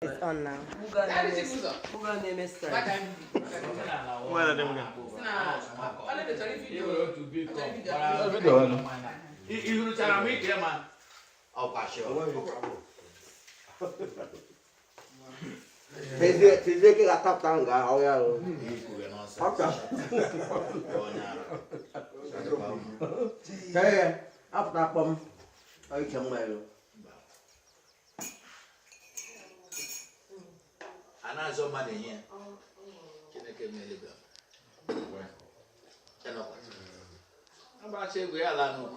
It's on now. Thế cái gạt tóc tăng cả hậu ra rồi. Tóc rồi. Cái ốc ta bông ở trong này luôn. Anh ăn số mấy nhỉ? Cái này cái này được. Cái nó. Anh bảo chơi cái là nó.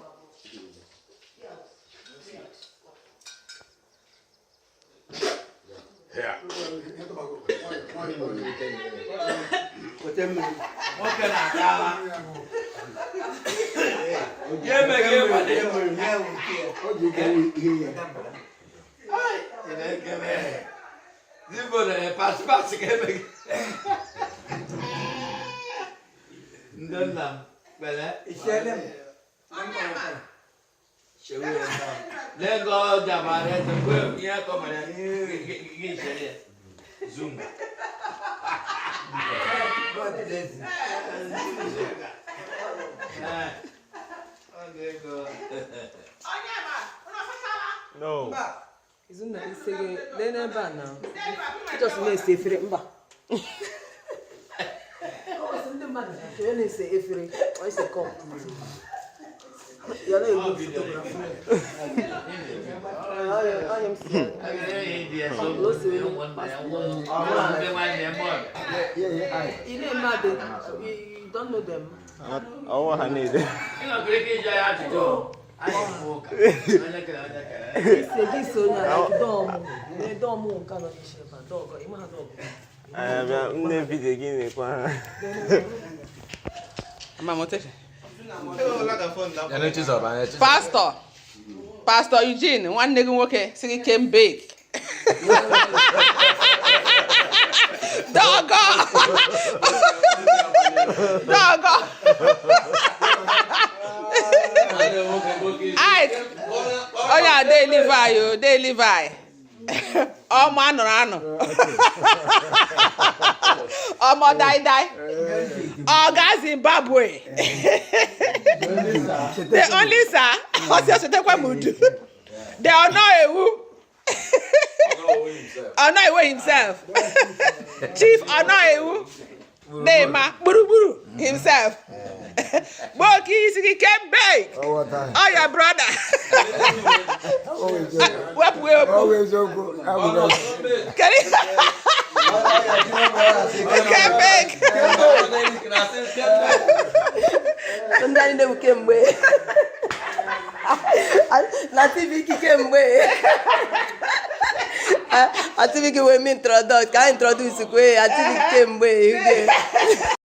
Yeah. Một cái nào cao Game mà đi mình nghe kia. Có gì cái gì? Ai, cái này cái này. Zibo này pass cái này. Nên làm vậy đấy. Xe lên. Chịu rồi. Lên go nhà bà đây thằng quê nhá có mà ghi xe đi. Zoom. No. Isn't that saying they never now? Just may say free mba. Oh, it's in the man. When they say free, I say come. You're not a good photographer. I am scared. You know mad. You don't know them. Oh, I need it. This so like dom. They don't move kind of shape. Dog. You must dog. I'm never again. Pastor Eugene, one nigga worker, singing came big. Dog. Oh yeah, they Levi. Oh man, oh my die. Oh guys Zimbabwe. The only sir. They are not a who. Honor himself. Chief Honor who. Neymar Buru himself. Boki he came back. Oh your brother. Always so good. Can he came back? Sometimes they came away. Nativity came away. I think we will introduce. Can introduce. I think came away.